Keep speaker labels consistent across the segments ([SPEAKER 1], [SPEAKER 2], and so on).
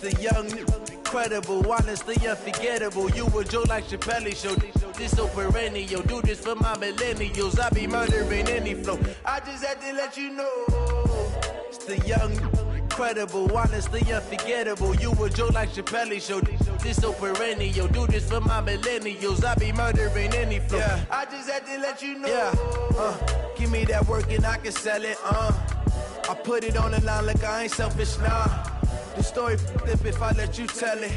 [SPEAKER 1] the young, incredible, honestly unforgettable. You a Joe like Chappelle show. This so perennial. Do this for my millennials. I be murdering any flow. I just had to let you know. It's the young, incredible, honestly unforgettable. You a Joe like Chappelle show. This so perennial. Do this for my millennials. I be murdering any flow. Yeah. I just had to let you know. Yeah. Give me that work and I can sell it. I put it on the line like I ain't selfish, nah. The story flip if I let you tell it.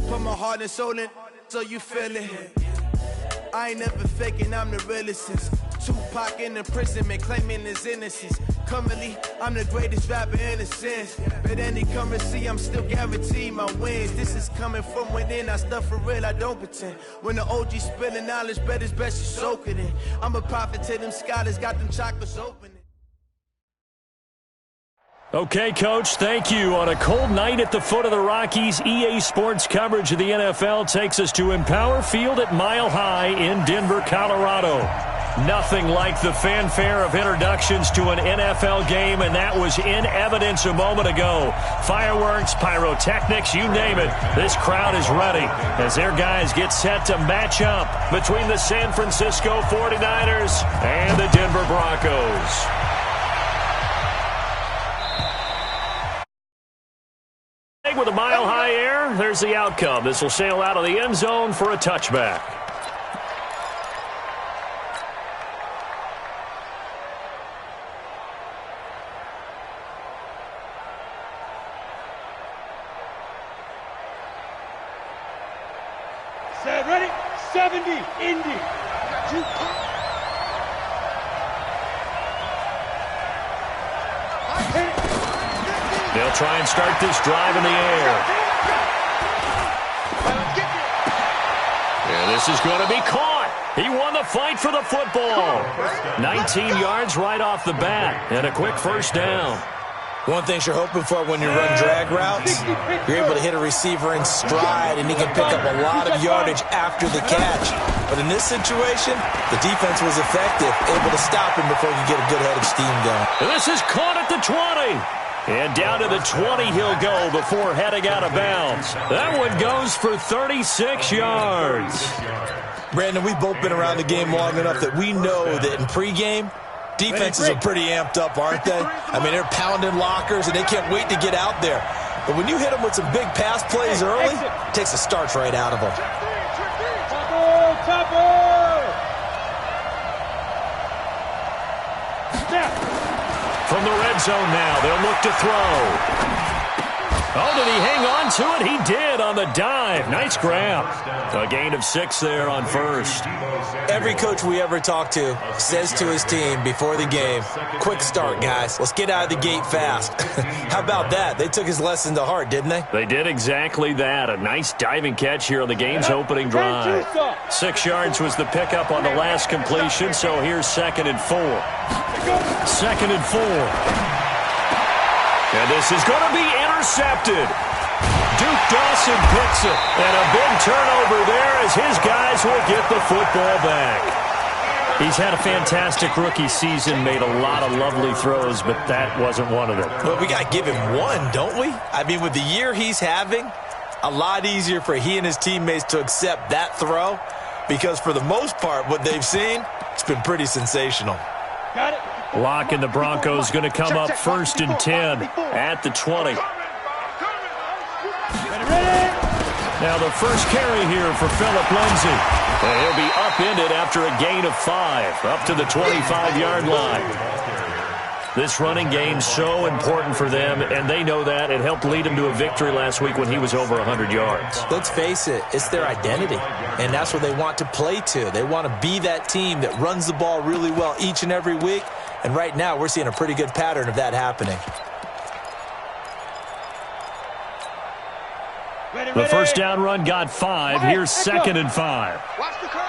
[SPEAKER 1] Put my heart and soul in so you feel it. I ain't never faking, I'm the realest since Tupac in imprisonment, claiming his innocence. Currently, I'm the greatest rapper in a sense. But any currency, I'm still guaranteed my wins. This is coming from within, I stuff for real, I don't pretend. When the OG spilling knowledge, bet it's best you soak it in. I'm a prophet to them scholars, got them chakras open.
[SPEAKER 2] Okay, Coach, thank you. On a cold night at the foot of the Rockies, EA Sports coverage of the NFL takes us to Empower Field at Mile High in Denver, Colorado. Nothing like the fanfare of introductions to an NFL game, and that was in evidence a moment ago. Fireworks, pyrotechnics, you name it. This crowd is ready as their guys get set to match up between the San Francisco 49ers and the Denver Broncos. With a mile-high air, there's the outcome. This will sail out of the end zone for a touchback.
[SPEAKER 3] Set, ready? 70, Indy.
[SPEAKER 2] They'll try and start this drive in the air. Yeah, this is going to be caught. He won the fight for the football. 19 yards right off the bat and a quick first down.
[SPEAKER 4] One thing you're hoping for when you run drag routes, you're able to hit a receiver in stride, and he can pick up a lot of yardage after the catch. But in this situation, the defense was effective, able to stop him before he could get a good head of steam going.
[SPEAKER 2] And this is caught at the 20. And down to the 20 he'll go before heading out of bounds. That one goes for 36 yards.
[SPEAKER 4] Brandon, we've both been around the game long enough that we know that in pregame, defenses are pretty amped up, aren't they? I mean, they're pounding lockers, and they can't wait to get out there. But when you hit them with some big pass plays early, it takes the starch right out of them.
[SPEAKER 2] From the red zone now, they'll look to throw. Oh, did he hang on to it? He did on the dive. Nice grab. A gain of 6 there on first.
[SPEAKER 4] Every coach we ever talk to says to his team before the game, quick start, guys. Let's get out of the gate fast. How about that? They took his lesson to heart, didn't they?
[SPEAKER 2] They did exactly that. A nice diving catch here on the game's opening drive. 6 yards was the pickup on the last completion, so here's 2nd and 4. 2nd and 4. And this is going to be intercepted. Duke Dawson picks it. And a big turnover there as his guys will get the football back. He's had a fantastic rookie season, made a lot of lovely throws, but that wasn't one of them.
[SPEAKER 4] Well, we got to give him one, don't we? I mean, with the year he's having, a lot easier for he and his teammates to accept that throw because for the most part, what they've seen, it's been pretty sensational.
[SPEAKER 3] Got it.
[SPEAKER 2] Locke and the Broncos going to come up 1st and 10 at the 20. Now the first carry here for Phillip Lindsay. And he'll be upended after a gain of 5, up to the 25-yard line. This running game so important for them, and they know that. It helped lead them to a victory last week when he was over 100 yards.
[SPEAKER 4] Let's face it, it's their identity, and that's what they want to play to. They want to be that team that runs the ball really well each and every week, and right now we're seeing a pretty good pattern of that happening.
[SPEAKER 2] The first down run got 5. Here's 2nd and 5.
[SPEAKER 3] Watch the curl.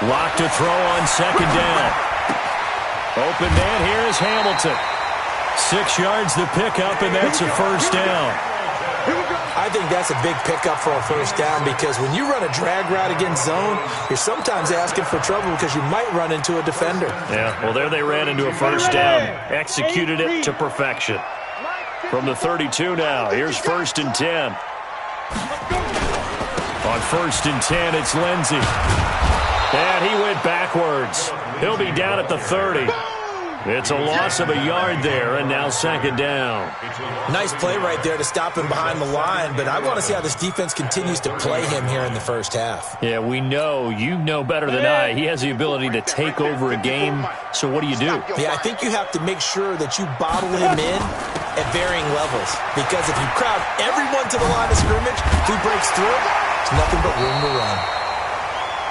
[SPEAKER 2] Lock to throw on 2nd down. Open man here is Hamilton. 6 yards the pickup, and that's a first down.
[SPEAKER 4] I think that's a big pickup for a first down because when you run a drag route against zone, you're sometimes asking for trouble because you might run into a defender.
[SPEAKER 2] Yeah, well, there they ran into a first down. Executed it to perfection. From the 32 now, here's 1st and 10. On 1st and 10, it's Lindsey. And he went backwards. He'll be down at the 30. It's a loss of a yard there, and now 2nd down.
[SPEAKER 4] Nice play right there to stop him behind the line, but I want to see how this defense continues to play him here in the first half.
[SPEAKER 2] Yeah, we know. You know better than I. He has the ability to take over a game, so what do?
[SPEAKER 4] Yeah, I think you have to make sure that you bottle him in at varying levels, because if you crowd everyone to the line of scrimmage, if he breaks through, there's nothing but room to run.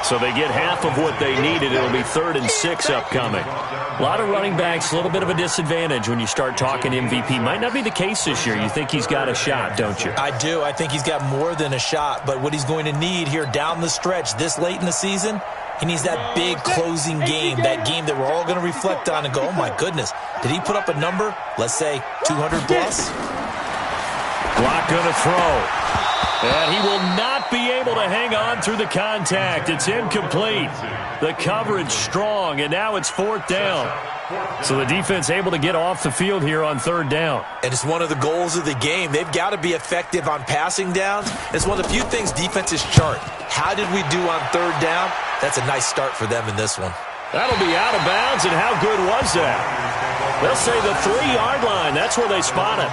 [SPEAKER 2] So they get half of what they needed. It'll be 3rd and 6 upcoming. A lot of running backs, a little bit of a disadvantage when you start talking MVP. Might not be the case this year. You think he's got a shot, don't you?
[SPEAKER 4] I do. I think he's got more than a shot. But what he's going to need here down the stretch this late in the season, he needs that big closing game, that game that we're all going to reflect on and go, oh, my goodness, did he put up a number, let's say 200 plus?
[SPEAKER 2] Block going to throw. And he will not be able to hang on through the contact. It's incomplete. The coverage strong, and now it's 4th down. So the defense able to get off the field here on 3rd down.
[SPEAKER 4] And it's one of the goals of the game. They've got to be effective on passing downs. It's one of the few things defenses chart. How did we do on 3rd down? That's a nice start for them in this one.
[SPEAKER 2] That'll be out of bounds, and how good was that? They'll say the 3-yard line. That's where they spot it.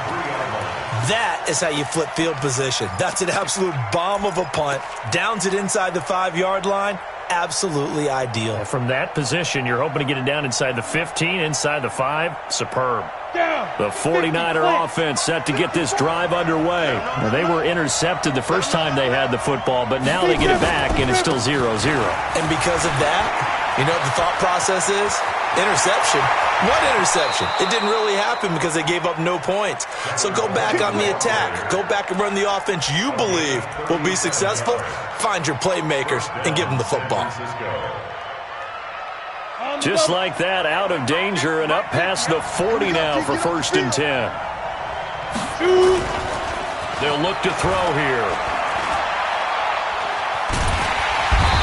[SPEAKER 4] That is how you flip field position. That's an absolute bomb of a punt. Downs it inside the 5-yard line. Absolutely ideal.
[SPEAKER 2] From that position, you're hoping to get it down inside the 15, inside the 5. Superb. The 49er offense set to get this drive underway. Now, they were intercepted the first time they had the football, but now they get it back, and it's still 0-0.
[SPEAKER 4] And because of that, you know what the thought process is? Interception. What interception? It didn't really happen because they gave up no points. So go back on the attack. Go back and run the offense you believe will be successful. Find your playmakers and give them the football.
[SPEAKER 2] Just like that, out of danger and up past the 40 now for 1st and 10. They'll look to throw here.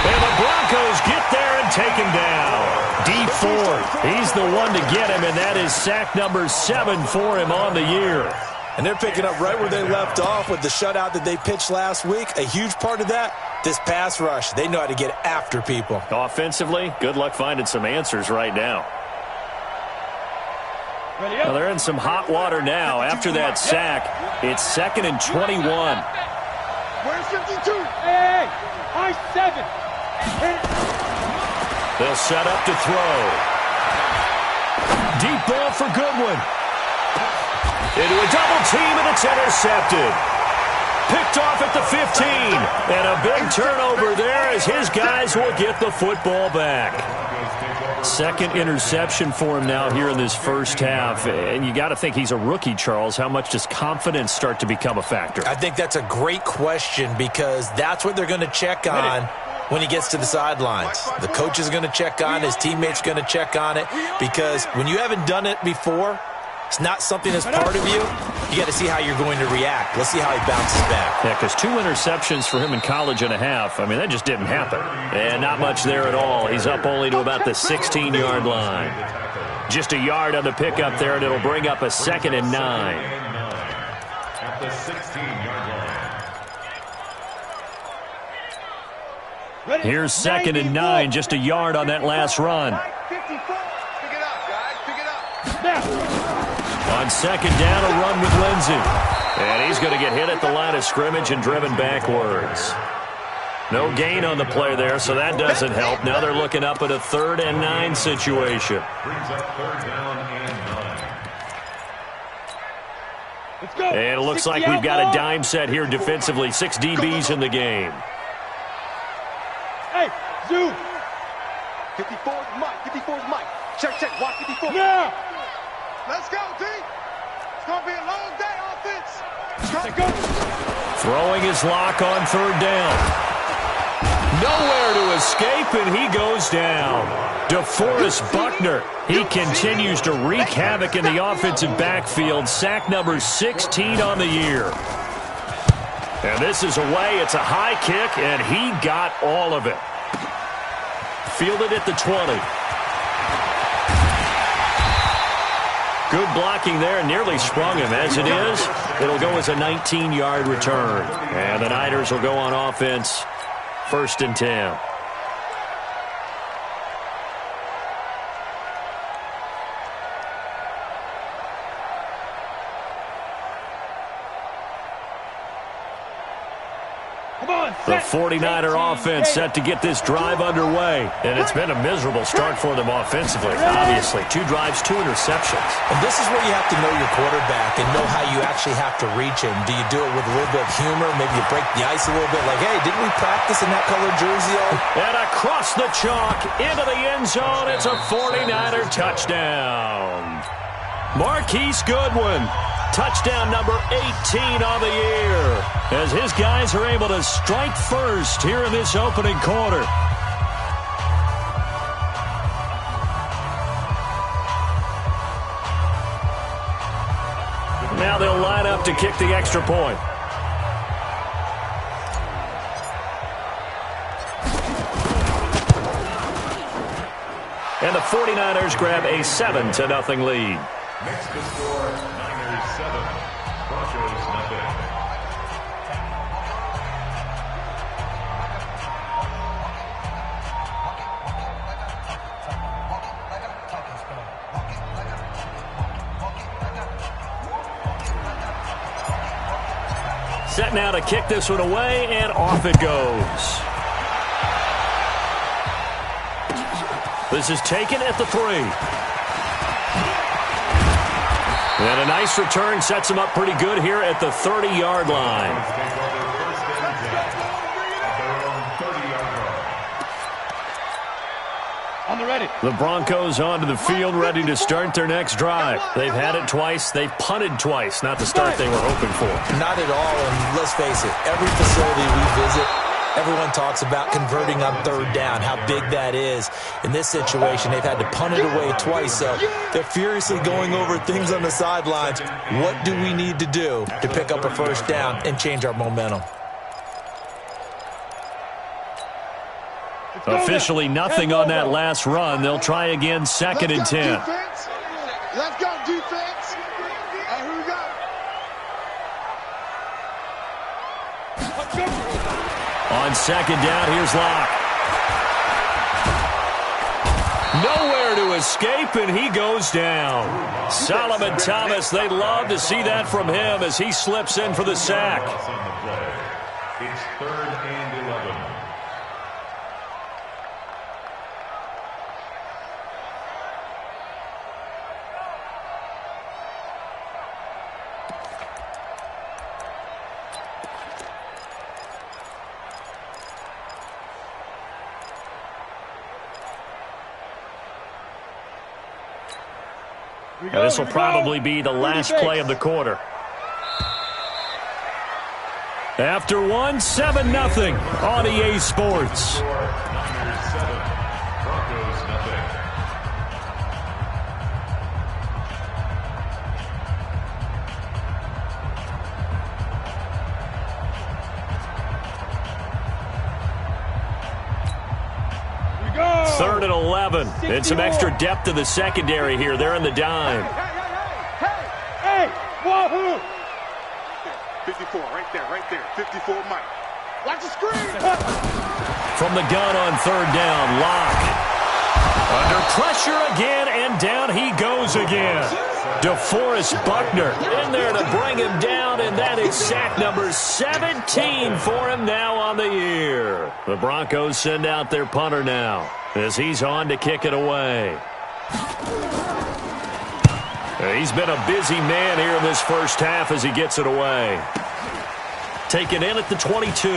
[SPEAKER 2] And the Broncos get there and take him down. Dee Ford, he's the one to get him, and that is sack number 7 for him on the year.
[SPEAKER 4] And they're picking up right where they left off with the shutout that they pitched last week. A huge part of that, this pass rush. They know how to get after people.
[SPEAKER 2] Offensively, good luck finding some answers right now. Well, they're in some hot water now. After that sack, it's 2nd and 21.
[SPEAKER 3] Where's 52? Hey, high 7.
[SPEAKER 2] They'll set up to throw. Deep ball for Goodwin. Into a double team, and it's intercepted. Picked off at the 15. And a big turnover there as his guys will get the football back. 2nd interception for him now here in this first half. And you got to think he's a rookie, Charles. How much does confidence start to become a factor?
[SPEAKER 4] I think that's a great question because that's what they're going to check on when he gets to the sidelines. The coach is going to check on it. His teammates are going to check on it because when you haven't done it before, it's not something that's part of you. You got to see how you're going to react. Let's see how he bounces back.
[SPEAKER 2] Yeah, because 2 interceptions for him in college and a half. I mean, that just didn't happen. And not much there at all. He's up only to about the 16-yard line. Just a yard on the pickup there, and it'll bring up a 2nd and 9.
[SPEAKER 5] At the 16-yard line.
[SPEAKER 2] Here's 2nd and 9, just a yard on that last run. On 2nd down, a run with Lindsey. And he's going to get hit at the line of scrimmage and driven backwards. No gain on the play there, so that doesn't help. Now they're looking up at a 3rd and 9 situation.
[SPEAKER 5] Brings up 3rd down and 9.
[SPEAKER 3] Let's go.
[SPEAKER 2] And it looks like we've got a dime set here defensively. 6 DBs in the game.
[SPEAKER 3] Hey, Zoo.
[SPEAKER 6] 54's Mike. 54's Mike. Check. Watch 54.
[SPEAKER 3] Now.
[SPEAKER 6] Let's go, D. It's going to be a long day, offense.
[SPEAKER 3] Let's go.
[SPEAKER 2] Throwing his lock on 3rd down. Nowhere to escape, and he goes down. DeForest Buckner, he continues to wreak havoc in the offensive backfield. Sack number 16 on the year. And this is away. It's a high kick, and he got all of it. Fielded at the 20. Good blocking there, nearly sprung him. As it is, it'll go as a 19-yard return. And the Niners will go on offense, 1st and 10. The 49er offense set to get this drive underway. And it's been a miserable start for them offensively. Obviously, 2 drives, 2 interceptions.
[SPEAKER 4] And this is where you have to know your quarterback and know how you actually have to reach him. Do you do it with a little bit of humor? Maybe you break the ice a little bit. Like, hey, didn't we practice in that colored jersey?
[SPEAKER 2] And across the chalk, into the end zone. It's a 49er touchdown. Marquise Goodwin. Touchdown number 18 on the year, as his guys are able to strike first here in this opening quarter. Now they'll line up to kick the extra point. And the 49ers grab a 7-0 lead.
[SPEAKER 5] Next to score, Niners 7, Broncos nothing.
[SPEAKER 2] Set now to kick this one away, and off it goes. This is taken at the 3. And a nice return sets him up pretty good here at the 30-yard line.
[SPEAKER 3] On the ready.
[SPEAKER 2] The Broncos onto the field, ready to start their next drive. They've had it twice. They've punted twice. Not the start they were hoping for.
[SPEAKER 4] Not at all, and let's face it, every facility we visit, everyone talks about converting on 3rd down, how big that is. In this situation, they've had to punt it away twice, so they're furiously going over things on the sidelines. What do we need to do to pick up a 1st down and change our momentum?
[SPEAKER 2] Officially nothing on that last run. They'll try again, 2nd and 10.
[SPEAKER 6] Let's go, defense. Hey, here we go.
[SPEAKER 2] On 2nd down, here's Locke. Nowhere to escape, and he goes down. Solomon Thomas, they'd love to see that from him as he slips in for the sack.
[SPEAKER 5] It's 3rd and 11.
[SPEAKER 2] This will probably be the last play of the quarter. After 1, 7-0 on EA Sports.
[SPEAKER 5] Niners 7, Broncos nothing.
[SPEAKER 2] Third and 11. And some extra depth to the secondary here. They're in the dime.
[SPEAKER 3] Hey, wahoo!
[SPEAKER 6] 54, right there. 54, Mike. Watch the screen.
[SPEAKER 2] From the gun on 3rd down, Locke. Under pressure again, and down he goes again. DeForest Buckner in there to bring him down, and that is sack number 17 for him now on the year. The Broncos send out their punter now as he's on to kick it away. He's been a busy man here in this first half as he gets it away. Taken in at the 22.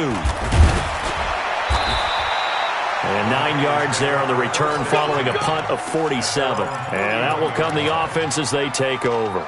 [SPEAKER 2] And 9 yards there on the return following a punt of 47. And out will come the offense as they take over.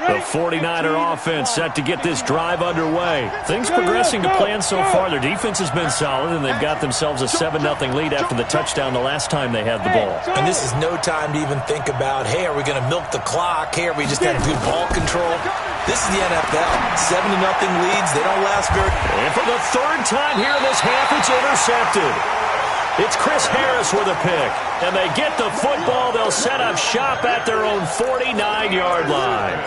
[SPEAKER 2] The 49er offense set to get this drive underway. Things progressing to plan so far. Their defense has been solid, and they've got themselves a 7-0 lead after the touchdown the last time they had the ball.
[SPEAKER 4] And this is no time to even think about, hey, are we going to milk the clock? Hey, are we just going to do ball control? This is the NFL. 7-0 leads. They don't last very long.
[SPEAKER 2] And for the third time here in this half, it's intercepted. It's Chris Harris with a pick. And they get the football. They'll set up shop at their own 49-yard line.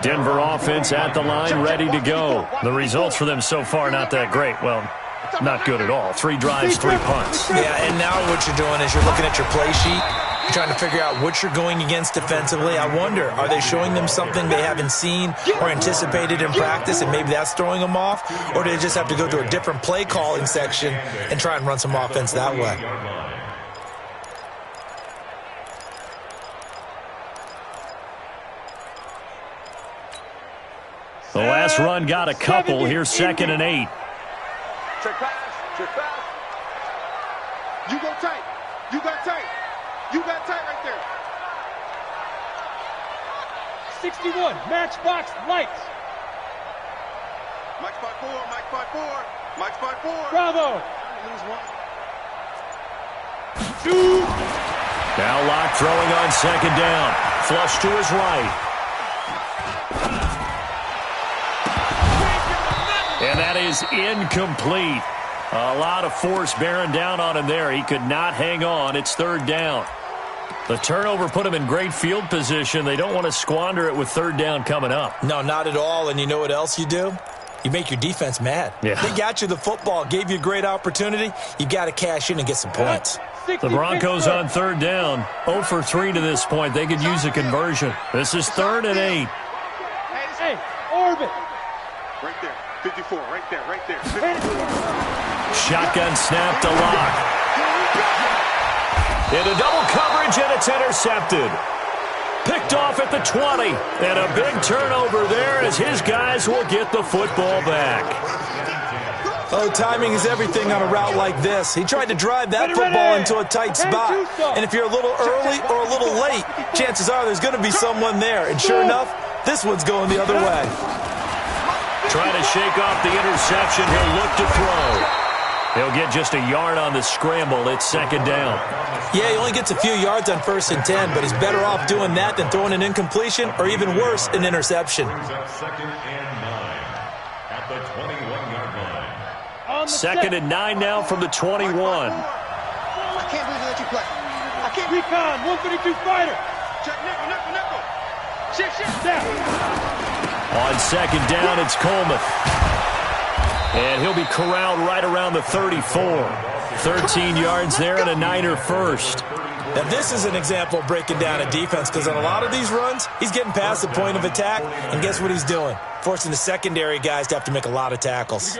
[SPEAKER 2] Denver offense at the line, ready to go. The results for them so far, not that great. Well, not good at all. 3 drives, 3 punts.
[SPEAKER 4] Yeah, and now what you're doing is you're looking at your play sheet. You're trying to figure out what you're going against defensively. I wonder, are they showing them something they haven't seen or anticipated in practice, and maybe that's throwing them off? Or do they just have to go to a different play calling section and try and run some offense that way?
[SPEAKER 2] The last run got a couple. Here's 2nd and 8.
[SPEAKER 6] Check pass. Check pass. You go tight. You got tight. You got tight right there.
[SPEAKER 3] 61, matchbox lights.
[SPEAKER 6] Mike 5-4, Mike 5-4, Mike 5-4.
[SPEAKER 3] Bravo.
[SPEAKER 6] Lose one.
[SPEAKER 2] Now Locke throwing on 2nd down. Flush to his right. And that is incomplete. A lot of force bearing down on him there. He could not hang on. It's 3rd down. The turnover put him in great field position. They don't want to squander it with 3rd down coming up.
[SPEAKER 4] No, not at all. And you know what else you do? You make your defense mad.
[SPEAKER 2] Yeah.
[SPEAKER 4] They got you the football, gave you a great opportunity. You got to cash in and get some points.
[SPEAKER 2] The Broncos on 3rd down. 0 for 3 to this point. They could use a conversion. This is 3rd and 8.
[SPEAKER 3] Hey, orbit.
[SPEAKER 6] Right there. 54, right there, right there.
[SPEAKER 2] Shotgun snap to Locke. Into double coverage, and it's intercepted. Picked off at the 20. And a big turnover there as his guys will get the football back.
[SPEAKER 4] Oh, timing is everything on a route like this. He tried to drive that football into a tight spot. And if you're a little early or a little late, chances are there's going to be someone there. And sure enough, this one's going the other way.
[SPEAKER 2] Trying to shake off the interception. He'll look to throw. He'll get just a yard on the scramble. It's 2nd down.
[SPEAKER 4] Yeah, he only gets a few yards on 1st and 10, but he's better off doing that than throwing an incompletion or even worse, an interception.
[SPEAKER 5] 2nd and 9 at the 21-yard line.
[SPEAKER 2] 2nd and 9 now from the 21.
[SPEAKER 6] I can't believe that you play. I can't.
[SPEAKER 3] Recon, 132 fighter.
[SPEAKER 6] Check nickel. Shit.
[SPEAKER 3] Down.
[SPEAKER 2] On 2nd down, it's Coleman. And he'll be corralled right around the 34. 13 yards there and a Niner first.
[SPEAKER 4] Now, this is an example of breaking down a defense because on a lot of these runs, he's getting past the point of attack, and guess what he's doing? Forcing the secondary guys to have to make a lot of tackles.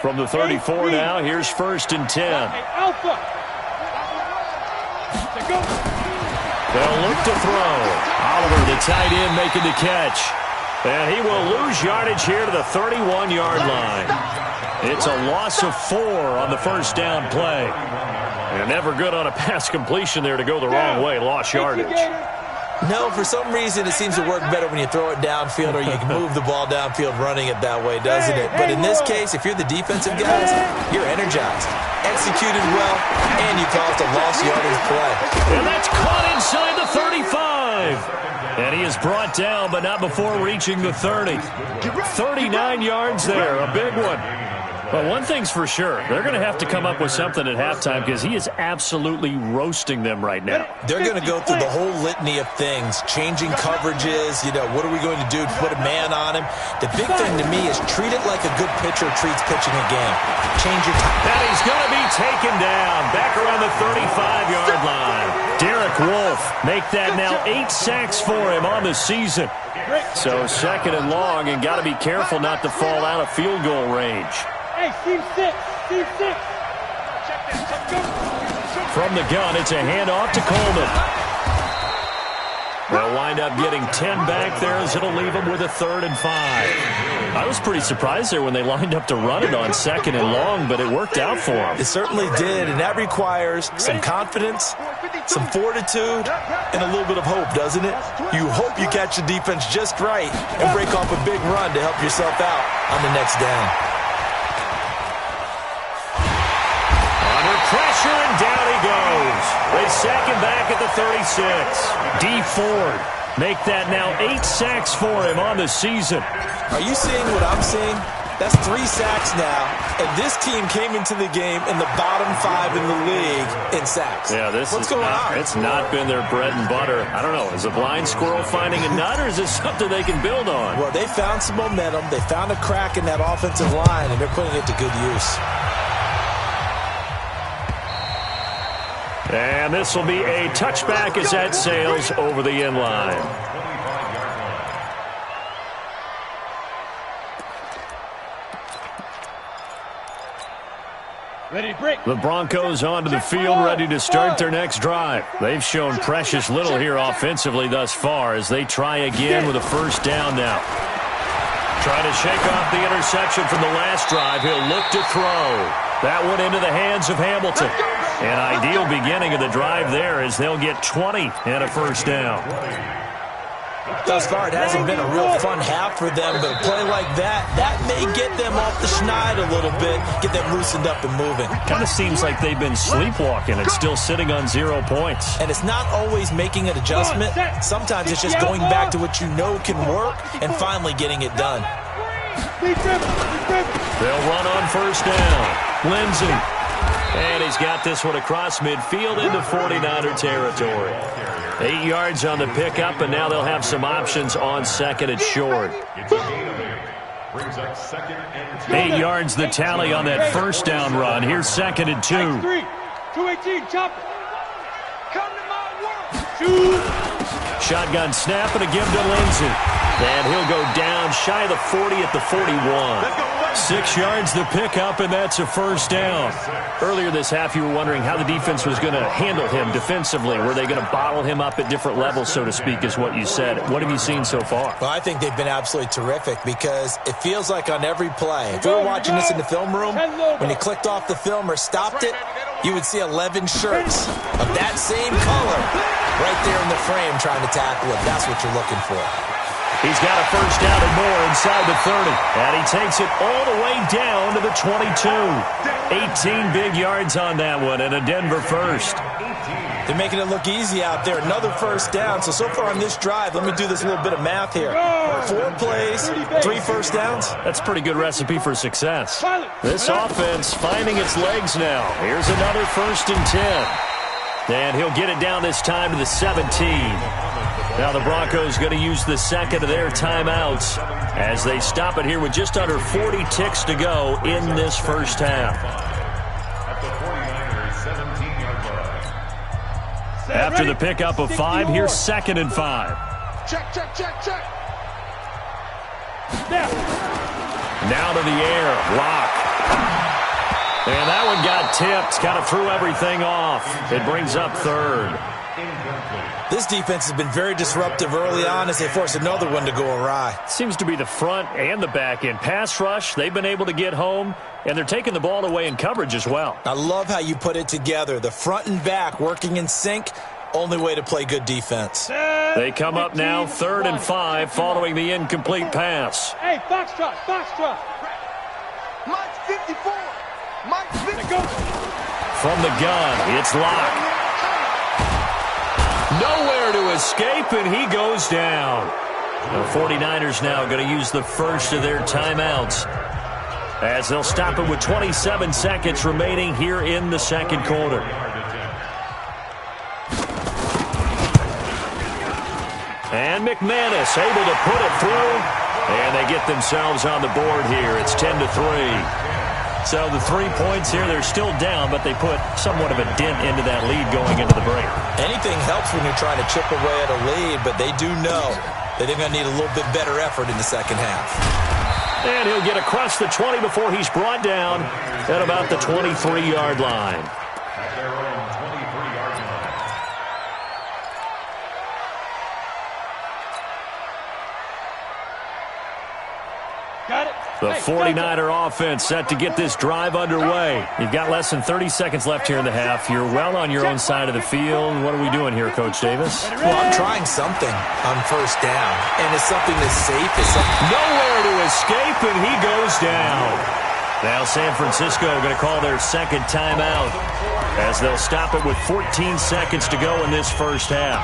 [SPEAKER 2] From the 34 now, here's 1st and 10.
[SPEAKER 3] Alpha.
[SPEAKER 2] They'll look to throw. Oliver, the tight end, making the catch. And he will lose yardage here to the 31-yard line. It's a loss of 4 on the 1st down play. And never good on a pass completion there to go the wrong way. Lost yardage.
[SPEAKER 4] No, for some reason it seems to work better when you throw it downfield or you can move the ball downfield running it that way, doesn't it? But in this case, if you're the defensive guys, you're energized, executed well, and you caused a lost yardage play.
[SPEAKER 2] And that's caught inside the 35. And he is brought down, but not before reaching the 30. 39 yards there, a big one. But one thing's for sure, they're going to have to come up with something at halftime because he is absolutely roasting them right now.
[SPEAKER 4] They're going to go through the whole litany of things, changing coverages, what are we going to do to put a man on him? The big thing to me is treat it like a good pitcher treats pitching a game. Change your time.
[SPEAKER 2] And he's going to be taken down back around the 35-yard line. Derek Wolfe, make that now 8 sacks for him on the season. So 2nd and long, and got to be careful not to fall out of field goal range.
[SPEAKER 3] Hey, team 6.
[SPEAKER 2] From the gun, it's a handoff to Coleman. They'll wind up getting 10 back there as it'll leave them with a 3rd and 5. I was pretty surprised there when they lined up to run it on 2nd and long, but it worked out for them.
[SPEAKER 4] It certainly did, and that requires some confidence some fortitude, and a little bit of hope, doesn't it? You hope you catch the defense just right and break off a big run to help yourself out on the next down.
[SPEAKER 2] Under pressure, and down he goes. They sack him back at the 36. D. Ford make that now 8 sacks for him on the season.
[SPEAKER 4] Are you seeing what I'm seeing? That's 3 sacks now, and this team came into the game in the bottom 5 in the league in sacks.
[SPEAKER 2] Yeah,
[SPEAKER 4] What's going on?
[SPEAKER 2] It's not been their bread and butter. I don't know. Is a blind squirrel finding a nut, or is this something they can build on?
[SPEAKER 4] Well, they found some momentum. They found a crack in that offensive line, and they're putting it to good use.
[SPEAKER 2] And this will be a touchback as that sails over the end line. The Broncos onto the field, ready to start their next drive. They've shown precious little here offensively thus far as they try again with a first down now. Trying to shake off the interception from the last drive. He'll look to throw. That one into the hands of Hamilton. An ideal beginning of the drive there as they'll get 20 and a first down.
[SPEAKER 4] Thus far, it hasn't been a real fun half for them, but a play like that may get them off the schneid a little bit, get them loosened up and moving.
[SPEAKER 2] Kind of seems like they've been sleepwalking and still sitting on 0 points.
[SPEAKER 4] And it's not always making an adjustment. Sometimes it's just going back to what you know can work and finally getting it done.
[SPEAKER 2] They'll run on first down. Lindsey. And he's got this one across midfield into 49er territory. 8 yards on the pickup, and now they'll have some options on second and short. 8 yards the tally on that first down run. Here's second and 2.
[SPEAKER 3] 218, chop it. Come to my world.
[SPEAKER 2] Shotgun snap and a give to Lindsey. And he'll go down shy of the 40 at the 41. 6 yards the pickup, and that's a first down. Earlier this half, you were wondering how the defense was going to handle him defensively. Were they going to bottle him up at different levels, so to speak, is what you said. What have you seen so far?
[SPEAKER 4] Well, I think they've been absolutely terrific because it feels like on every play, if you were watching this in the film room, when you clicked off the film or stopped it, you would see 11 shirts of that same color right there in the frame trying to tackle it. That's what you're looking for.
[SPEAKER 2] He's got a first down and more inside the 30. And he takes it all the way down to the 22. 18 big yards on that one and a Denver first.
[SPEAKER 4] They're making it look easy out there. Another first down. So far on this drive, let me do this little bit of math here. 4 plays, 3 first downs.
[SPEAKER 2] That's a pretty good recipe for success. This offense finding its legs now. Here's another first and 10. And he'll get it down this time to the 17. Now the Broncos going to use the second of their timeouts as they stop it here with just under 40 ticks to go in this first half. After the pickup of 5, here's second and 5.
[SPEAKER 6] Check.
[SPEAKER 2] Now to the air, Lock. And that one got tipped, kind of threw everything off. It brings up third.
[SPEAKER 4] This defense has been very disruptive early on as they force another one to go awry.
[SPEAKER 2] Seems to be the front and the back end. Pass rush, they've been able to get home, and they're taking the ball away in coverage as well.
[SPEAKER 4] I love how you put it together. The front and back working in sync, only way to play good defense.
[SPEAKER 2] They come up now, 3rd and 5, following the incomplete pass.
[SPEAKER 3] Hey, Foxtrot.
[SPEAKER 6] Mike's 54. Mike's 54.
[SPEAKER 2] From the gun, it's Locke. Nowhere to escape, and he goes down. The 49ers now going to use the first of their timeouts as they'll stop it with 27 seconds remaining here in the second quarter. And McManus able to put it through, and they get themselves on the board here. It's 10-3. So the 3 points here, they're still down, but they put somewhat of a dent into that lead going into the break.
[SPEAKER 4] Anything helps when you're trying to chip away at a lead, but they do know that they're going to need a little bit better effort in the second half.
[SPEAKER 2] And he'll get across the 20 before he's brought down at about the 23-yard line. The 49er offense set to get this drive underway. You've got less than 30 seconds left here in the half. You're well on your own side of the field. What are we doing here, Coach Davis?
[SPEAKER 4] Well, I'm trying something on first down, and it's something that's safe. It's something
[SPEAKER 2] nowhere to escape, and he goes down. Now San Francisco going to call their second timeout as they'll stop it with 14 seconds to go in this first half.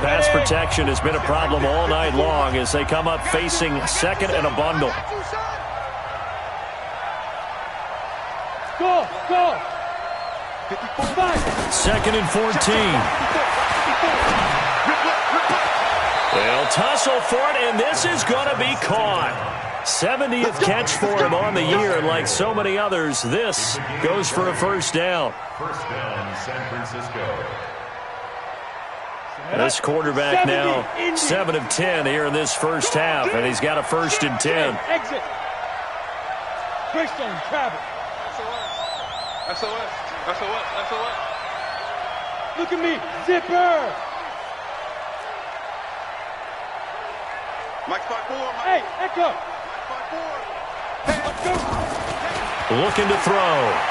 [SPEAKER 2] Pass protection has been a problem all night long as they come up facing second and a bundle.
[SPEAKER 3] Go, go.
[SPEAKER 2] 2nd and 14. They'll tussle for it, and this is going to be caught. 70th catch for him on the year, and like so many others, this goes for a first down.
[SPEAKER 5] First down, San Francisco.
[SPEAKER 2] This quarterback now 7 of 10 here in this first half, and he's got a 1st and 10.
[SPEAKER 3] Exit. Twist on travel.
[SPEAKER 6] SOS. SOS. SOS.
[SPEAKER 3] Look at me. Zipper.
[SPEAKER 6] Mike 5-4.
[SPEAKER 3] Hey, echo.
[SPEAKER 6] Mike 5-4. Hey, let's go.
[SPEAKER 2] Looking to throw.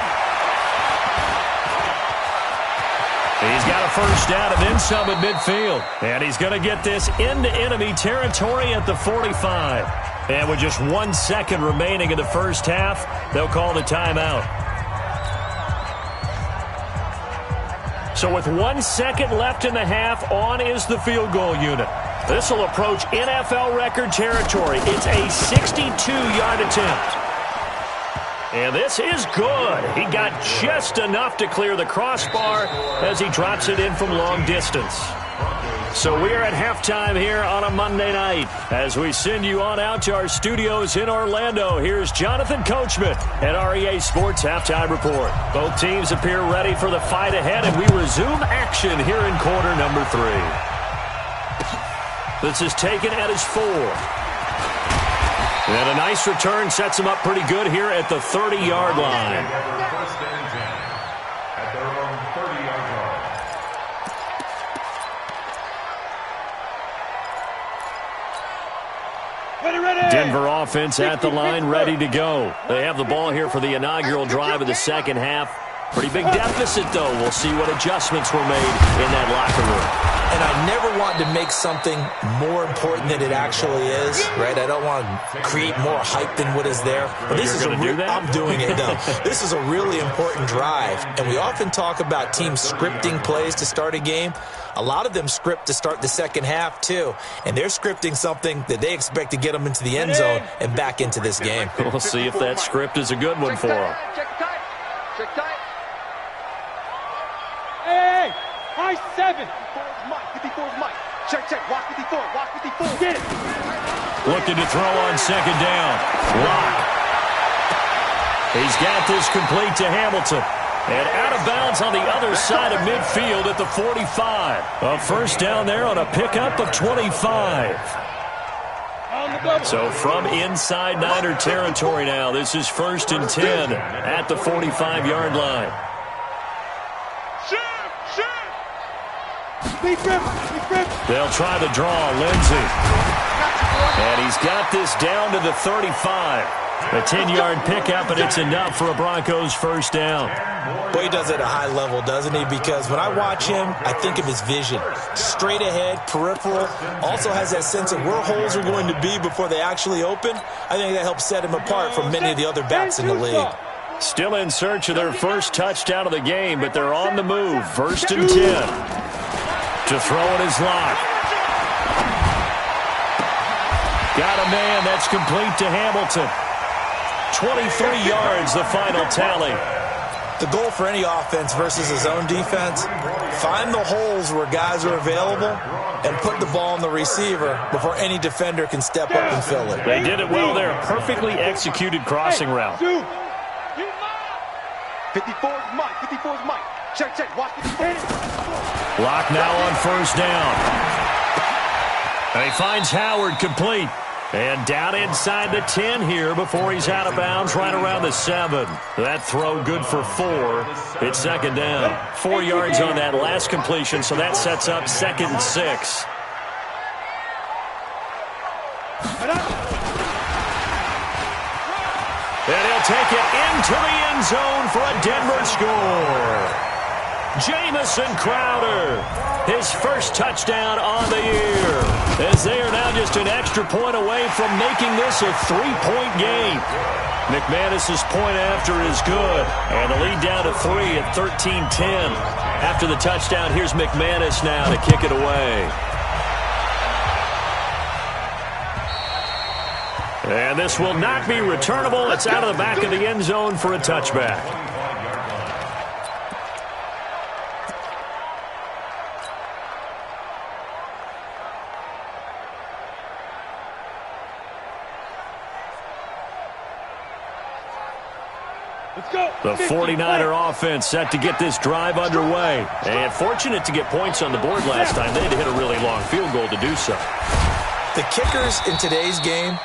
[SPEAKER 2] He's got a first down and then some at midfield. And he's going to get this into enemy territory at the 45. And with just 1 second remaining in the first half, they'll call the timeout. So with 1 second left in the half, on is the field goal unit. This will approach NFL record territory. It's a 62-yard attempt. And this is good. He got just enough to clear the crossbar as he drops it in from long distance. So we are at halftime here on a Monday night. As we send you on out to our studios in Orlando, here's Jonathan Coachman at REA Sports Halftime Report. Both teams appear ready for the fight ahead, and we resume action here in quarter number 3. This is taken at his 4. And a nice return sets him up pretty good here at the 30-yard line.
[SPEAKER 5] First and 10 at their own 30-yard line.
[SPEAKER 3] Ready.
[SPEAKER 2] Denver offense at the line, ready to go. They have the ball here for the inaugural drive of the second half. Pretty big deficit, though. We'll see what adjustments were made in that locker room.
[SPEAKER 4] And I never want to make something more important than it actually is, right? I don't want to create more hype than what is there. But this is I'm doing it, though. This is a really important drive. And we often talk about teams scripting plays to start a game. A lot of them script to start the second half, too. And they're scripting something that they expect to get them into the end zone and back into this game.
[SPEAKER 2] We'll see if that script is a good one for them.
[SPEAKER 6] Check tight. Check tight.
[SPEAKER 3] Hey, high 7.
[SPEAKER 6] 54's Mike. Check. Watch 54. Watch 54. Get it.
[SPEAKER 2] Looking to throw on second down. Lock. He's got this complete to Hamilton. And out of bounds on the other side of midfield at the 45. A first down there on a pickup of 25. So from inside Niner territory now, this is 1st and 10 at the 45-yard line. They'll try the draw, Lindsey. And he's got this down to the 35. A 10-yard pickup, and it's enough for a Broncos first down.
[SPEAKER 4] Boy, he does it at a high level, doesn't he? Because when I watch him, I think of his vision. Straight ahead, peripheral. Also has that sense of where holes are going to be before they actually open. I think that helps set him apart from many of the other backs in the league.
[SPEAKER 2] Still in search of their first touchdown of the game, but they're on the move. 1st and 10. To throw it is Lock. Got a man that's complete to Hamilton. 23 yards, the final tally.
[SPEAKER 4] The goal for any offense versus his own defense, find the holes where guys are available and put the ball on the receiver before any defender can step up and fill it.
[SPEAKER 2] They did it well there. Perfectly executed crossing route.
[SPEAKER 6] 54's Mike. 54's Mike. Check. Watch 54.
[SPEAKER 2] Lock now on first down. And he finds Howard complete. And down inside the 10 here before he's out of bounds right around the 7. That throw good for 4. It's second down. 4 yards on that last completion, so that sets up 2nd and 6. And he'll take it into the end zone for a Denver score. Jamison Crowder, his first touchdown on the year, as they are now just an extra point away from making this a 3-point game. McManus's point after is good, and the lead down to 3 at 13-10. After the touchdown, here's McManus now to kick it away. And this will not be returnable. It's out of the back of the end zone for a touchback. The 49er offense set to get this drive underway. And fortunate to get points on the board last time. They had to hit a really long field goal to do so.
[SPEAKER 4] The kickers in today's game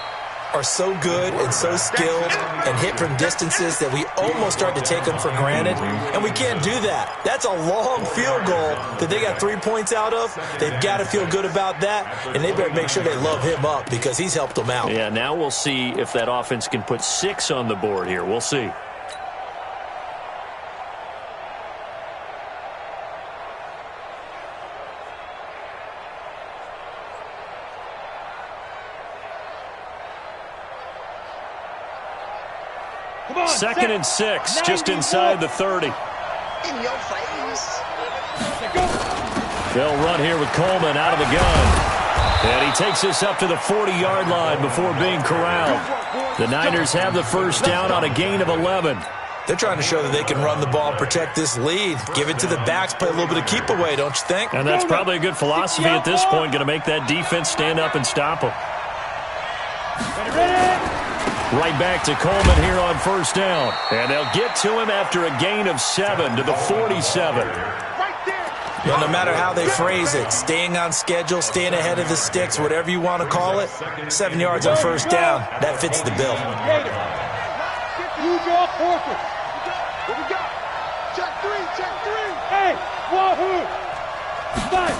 [SPEAKER 4] are so good and so skilled and hit from distances that we almost start to take them for granted, and we can't do that. That's a long field goal that they got 3 points out of. They've got to feel good about that, and they better make sure they love him up because he's helped them out.
[SPEAKER 2] Yeah, now we'll see if that offense can put 6 on the board here. We'll see. Second and 6, just inside the 30.
[SPEAKER 7] In your face.
[SPEAKER 2] They'll run here with Coleman out of the gun. And he takes this up to the 40-yard line before being corralled. The Niners have the first down on a gain of 11.
[SPEAKER 4] They're trying to show that they can run the ball and protect this lead. Give it to the backs, play a little bit of keep away, don't you think?
[SPEAKER 2] And that's probably a good philosophy at this point, going to make that defense stand up and stop them. Right back to Coleman here on first down. And they'll get to him after a gain of 7 to the 47.
[SPEAKER 4] Well, no matter how they phrase it, staying on schedule, staying ahead of the sticks, whatever you want to call it, 7 yards on first down, that fits the bill.
[SPEAKER 3] You draw forward.
[SPEAKER 6] What we got? Check 3, check 3.
[SPEAKER 3] Hey, wahoo! Five.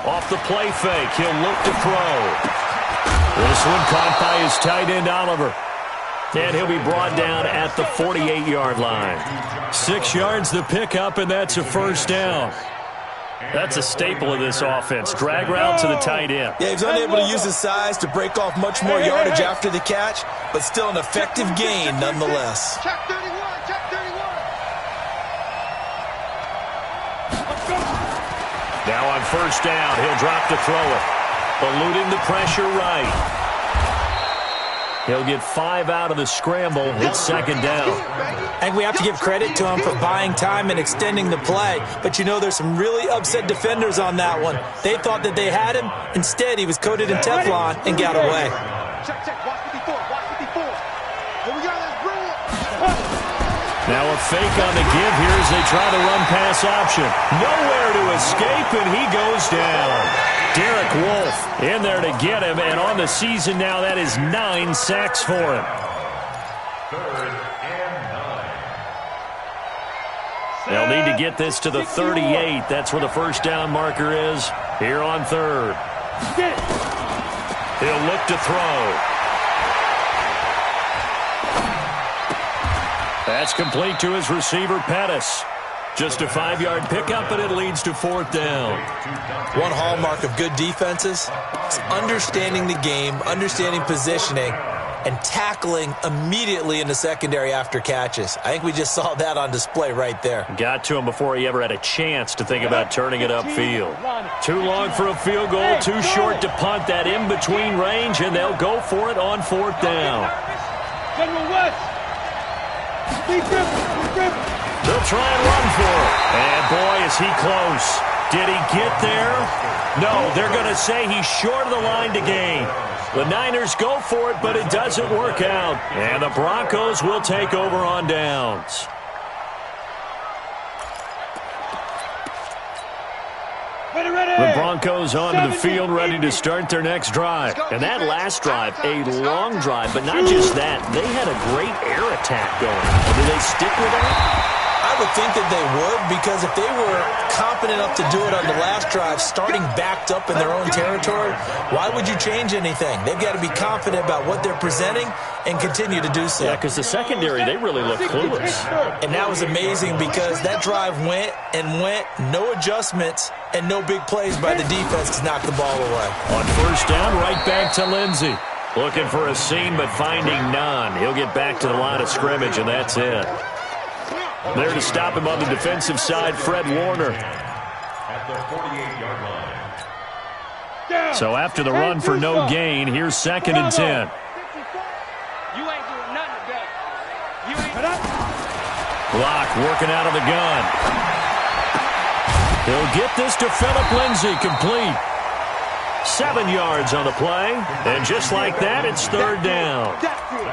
[SPEAKER 2] Off the play fake, he'll look to throw. This one caught by his tight end, Oliver. And he'll be brought down at the 48-yard line. 6 yards the pickup, and that's a first down. That's a staple of this offense. Drag route to the tight end.
[SPEAKER 4] Yeah, he's unable to use his size to break off much more yardage after the catch, but still an effective gain nonetheless.
[SPEAKER 6] Check 31, check 31.
[SPEAKER 2] Now on first down, he'll drop to throw it. Eluding the pressure right. He'll get 5 out of the scramble. It's second down.
[SPEAKER 4] I think we have to give credit to him for buying time and extending the play. But, you know, there's some really upset defenders on that one. They thought that they had him. Instead, he was coated in Teflon and got away.
[SPEAKER 6] Check, check, watch 54, watch 54. Here we go, let's bring it.
[SPEAKER 2] Now a fake on the give here as they try the run-pass option. Nowhere to escape, and he goes down. Derek Wolfe in there to get him, and on the season now, that is 9 sacks for him.
[SPEAKER 5] 3rd and 9.
[SPEAKER 2] They'll need to get this to the 38. That's where the first down marker is here on 3rd. He'll look to throw. That's complete to his receiver, Pettis. Just a 5-yard pickup, and it leads to 4th down.
[SPEAKER 4] One hallmark of good defenses is understanding the game, understanding positioning, and tackling immediately in the secondary after catches. I think we just saw that on display right there.
[SPEAKER 2] Got to him before he ever had a chance to think about turning it upfield. Too long for a field goal, too short to punt. That in-between range, and they'll go for it on 4th down.
[SPEAKER 3] General West.
[SPEAKER 2] They'll try and run for it. And boy, is he close. Did he get there? No, they're going to say he's short of the line to gain. The Niners go for it, but it doesn't work out. And the Broncos will take over on downs. The Broncos onto the field, ready to start their next drive. And that last drive, a long drive, but not just that. They had a great air attack going. Do they stick with that?
[SPEAKER 4] I would think that they would, because if they were confident enough to do it on the last drive, starting backed up in their own territory, why would you change anything? They've got to be confident about what they're presenting and continue to do so.
[SPEAKER 2] Yeah, because the secondary, they really look clueless.
[SPEAKER 4] And that was amazing because that drive went and went, no adjustments, and no big plays by the defense to knock the ball away.
[SPEAKER 2] On first down, right back to Lindsey. Looking for a seam, but finding none. He'll get back to the line of scrimmage, and that's it. There to stop him on the defensive side, Fred Warner.
[SPEAKER 5] At the 48-yard line.
[SPEAKER 2] So after the run for no gain, here's 2nd and 10.
[SPEAKER 3] You ain't doing nothing today. You ain't.
[SPEAKER 2] Block working out of the gun. He'll get this to Phillip Lindsay, complete. 7 yards on the play, and just like that, it's 3rd down.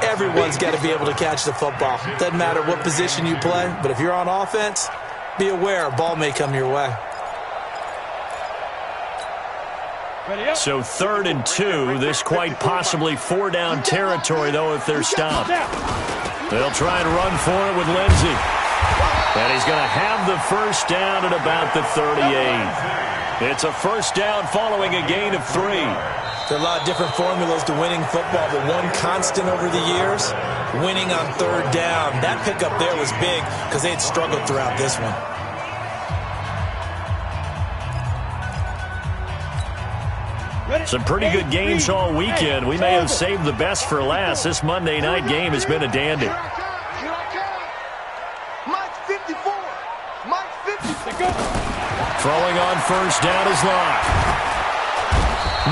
[SPEAKER 4] Everyone's got to be able to catch the football. Doesn't matter what position you play, but if you're on offense, be aware a ball may come your way.
[SPEAKER 2] So 3rd and 2, this quite possibly 4-down territory, though, if they're stopped. They'll try and run for it with Lindsay. And he's going to have the first down at about the 38. It's a first down following a gain of 3.
[SPEAKER 4] There are a lot of different formulas to winning football, but one constant over the years, winning on 3rd down. That pickup there was big because they had struggled throughout this one.
[SPEAKER 2] Some pretty good games all weekend. We may have saved the best for last. This Monday night game has been a dandy.
[SPEAKER 6] Mike 54. Mike 54.
[SPEAKER 2] Throwing on first down is Locke.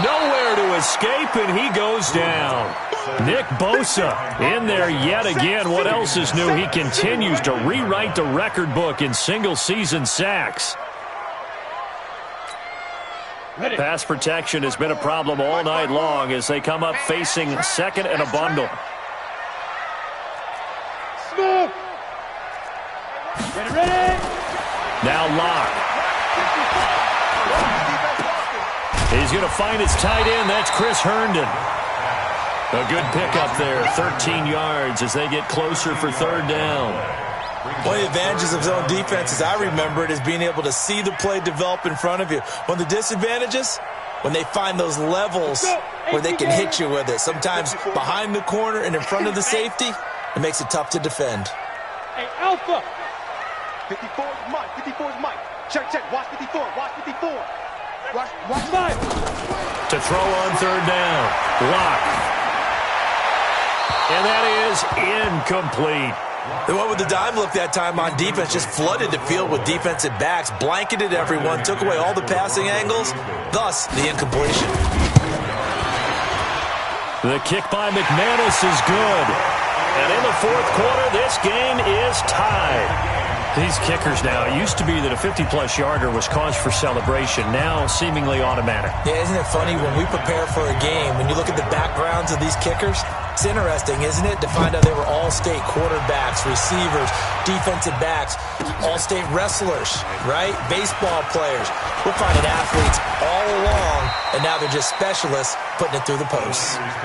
[SPEAKER 2] Nowhere to escape, and he goes down. Nick Bosa in there yet again. What else is new? He continues to rewrite the record book in single-season sacks. Pass protection has been a problem all night long as they come up facing 2nd and a bundle.
[SPEAKER 3] Smoke. Get ready.
[SPEAKER 2] Now Locke. He's going to find his tight end. That's Chris Herndon. A good pickup there, 13 yards as they get closer for 3rd down.
[SPEAKER 4] One of the advantages of zone defense, as I remember it, is being able to see the play develop in front of you. One of the disadvantages, when they find those levels where they can hit you with it. Sometimes behind the corner and in front of the safety, it makes it tough to defend.
[SPEAKER 3] Hey, Alpha.
[SPEAKER 6] 54 is Mike. 54 is Mike. Check, check. Watch 54. Watch 54. Watch
[SPEAKER 3] 5.
[SPEAKER 2] To throw on 3rd down. Locke. And that is incomplete.
[SPEAKER 4] They went with the dime look that time on defense, just flooded the field with defensive backs, blanketed everyone, took away all the passing angles, thus the incompletion.
[SPEAKER 2] The kick by McManus is good. And in the 4th quarter, this game is tied. These kickers now, it used to be that a 50-plus yarder was cause for celebration, now seemingly automatic.
[SPEAKER 4] Yeah, isn't it funny when we prepare for a game, when you look at the backgrounds of these kickers, it's interesting, isn't it, to find out they were all-state quarterbacks, receivers, defensive backs, all-state wrestlers, right? Baseball players. We're finding athletes all along, and now they're just specialists putting it through the posts.
[SPEAKER 6] Let's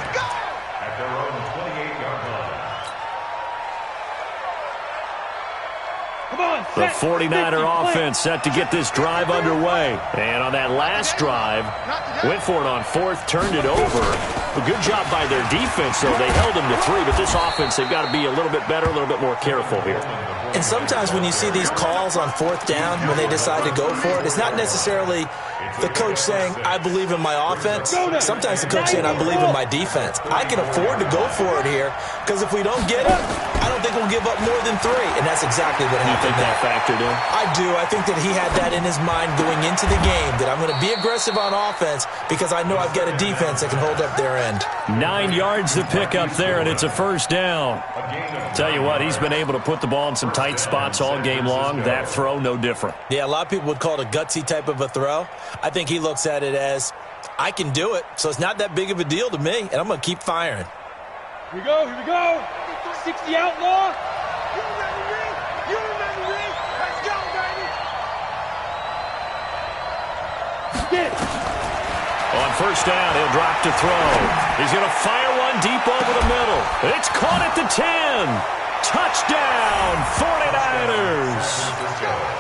[SPEAKER 6] go!
[SPEAKER 5] At their own 28-yard line.
[SPEAKER 2] The 49er offense set to get this drive underway. And on that last drive, went for it on 4th, turned it over. A good job by their defense, though. They held them to 3, but this offense, they've got to be a little bit better, a little bit more careful here.
[SPEAKER 4] And sometimes when you see these calls on 4th down, when they decide to go for it, it's not necessarily the coach saying, I believe in my offense. Sometimes the coach saying, I believe in my defense. I can afford to go for it here, because if we don't get it, I don't think we'll give up more than 3. And that's exactly what happened.
[SPEAKER 2] You think that factored in?
[SPEAKER 4] I do. I think that he had that in his mind going into the game, that I'm going to be aggressive on offense because I know I've got a defense that can hold up their end.
[SPEAKER 2] 9 yards to pick up there, and it's a first down. Tell you what, he's been able to put the ball in some tight spots all game long. That throw, no different.
[SPEAKER 4] Yeah, a lot of people would call it a gutsy type of a throw. I think he looks at it as, I can do it, so it's not that big of a deal to me, and I'm going to keep firing.
[SPEAKER 3] Here we go, here we go. 60 outlaw.
[SPEAKER 6] You remember me? You remember me? Let's go, baby.
[SPEAKER 2] first down. He'll drop to throw. He's going to fire one deep over the middle. It's caught at the 10. Touchdown, 49ers.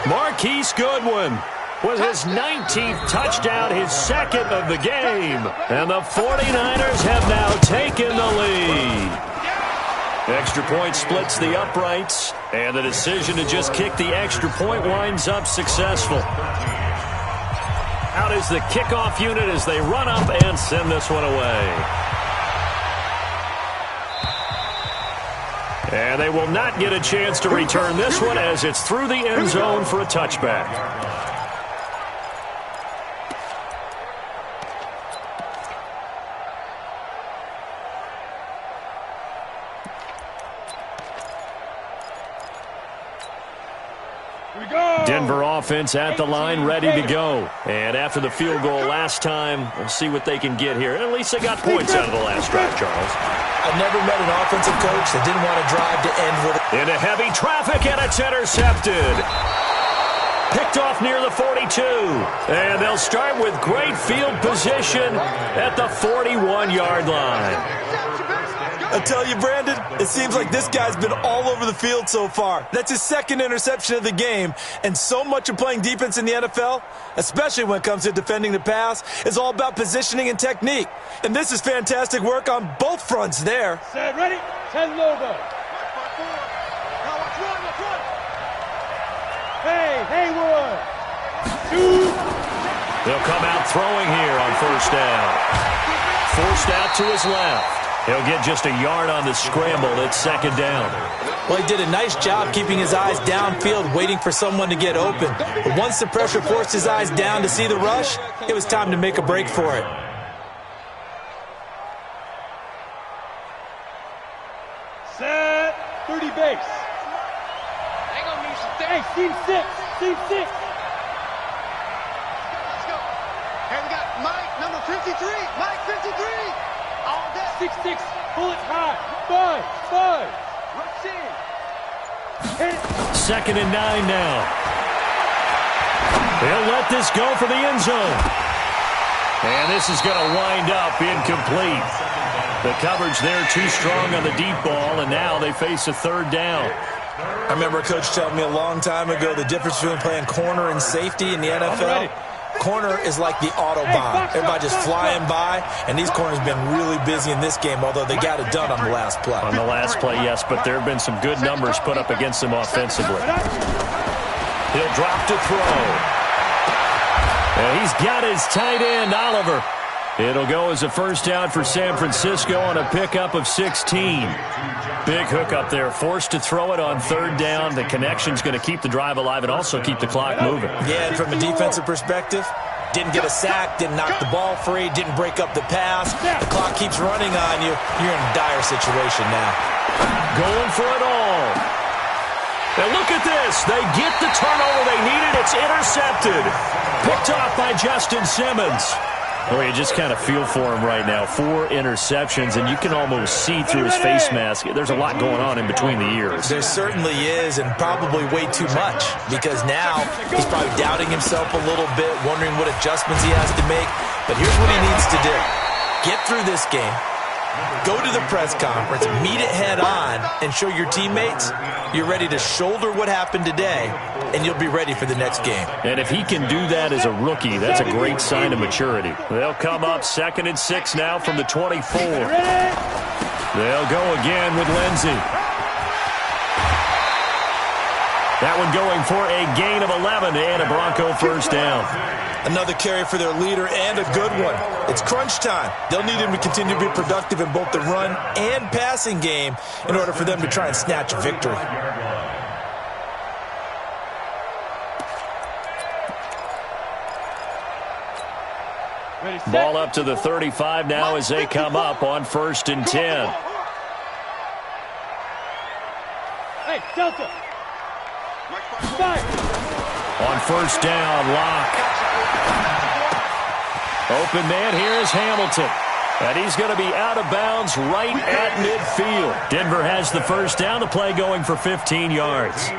[SPEAKER 2] Marquise Goodwin with his 19th touchdown, his second of the game. And the 49ers have now taken the lead. Extra point splits the uprights, and the decision to just kick the extra point winds up successful. Out is the kickoff unit as they run up and send this one away. And they will not get a chance to return this one as it's through the end zone for a touchback. Denver offense at the line, ready to go. And after the field goal last time, we'll see what they can get here. At least they got points out of the last drive, Charles.
[SPEAKER 4] I've never met an offensive coach that didn't want to drive to end with it.
[SPEAKER 2] Into heavy traffic, and it's intercepted. Picked off near the 42. And they'll start with great field position at the 41-yard line.
[SPEAKER 4] I tell you, Brandon, it seems like this guy's been all over the field so far. That's his second interception of the game. And so much of playing defense in the NFL, especially when it comes to defending the pass, is all about positioning and technique. And this is fantastic work on both fronts there.
[SPEAKER 3] Set, ready, 10 logo. Hey, Haywood.
[SPEAKER 2] They'll come out throwing here on first down. Forced out to his left. He'll get just a yard on the scramble. It's second down.
[SPEAKER 4] Well, he did a nice job keeping his eyes downfield, waiting for someone to get open. But once the pressure forced his eyes down to see the rush, it was time to make a break for it.
[SPEAKER 3] Set, 30 base.
[SPEAKER 7] They gonna need some
[SPEAKER 3] Hey, team 6, team 6.
[SPEAKER 7] Let's go. Hey, we got Mike, number 53. Mike, 53. All day.
[SPEAKER 3] 6-6, pull it high. 5.
[SPEAKER 7] Rush in.
[SPEAKER 3] Hit it.
[SPEAKER 2] Second and 9 now. They'll let this go for the end zone. And this is going to wind up incomplete. The coverage there too strong on the deep ball, and now they face a third down.
[SPEAKER 4] I remember a coach telling me a long time ago the difference between playing corner and safety in the NFL. Corner is like the Autobahn. Everybody just flying by, and these corners have been really busy in this game, although they got it done on the last play.
[SPEAKER 2] On the last play, yes, but there have been some good numbers put up against them offensively. He'll drop to throw. And he's got his tight end, Oliver. It'll go as a first down for San Francisco on a pickup of 16. Big hook up there, forced to throw it on third down. The connection's going to keep the drive alive and also keep the clock moving.
[SPEAKER 4] Yeah, and from a defensive perspective, didn't get a sack, didn't knock the ball free, didn't break up the pass. The clock keeps running on you. You're in a dire situation now.
[SPEAKER 2] Going for it all. And look at this. They get the turnover they needed. It's intercepted. Picked off by Justin Simmons. Well, you just kind of feel for him right now. 4 interceptions, and you can almost see through his face mask. There's a lot going on in between the ears.
[SPEAKER 4] There certainly is, and probably way too much, because now he's probably doubting himself a little bit, wondering what adjustments he has to make. But here's what he needs to do. Get through this game. Go to the press conference, meet it head on, and show your teammates you're ready to shoulder what happened today, and you'll be ready for the next game.
[SPEAKER 2] And if he can do that as a rookie, that's a great sign of maturity. They'll come up 2nd and 6 now from the 24. They'll go again with Lindsey. That one going for a gain of 11 and a Bronco first down.
[SPEAKER 4] Another carry for their leader and a good one. It's crunch time. They'll need him to continue to be productive in both the run and passing game in order for them to try and snatch a victory.
[SPEAKER 2] Ball up to the 35 now as they come up on 1st and 10.
[SPEAKER 3] Hey, Delta. Fire.
[SPEAKER 2] On first down, Locke. Open man here is Hamilton. And he's going to be out of bounds right at midfield. Denver has the first down. The play going for 15 yards.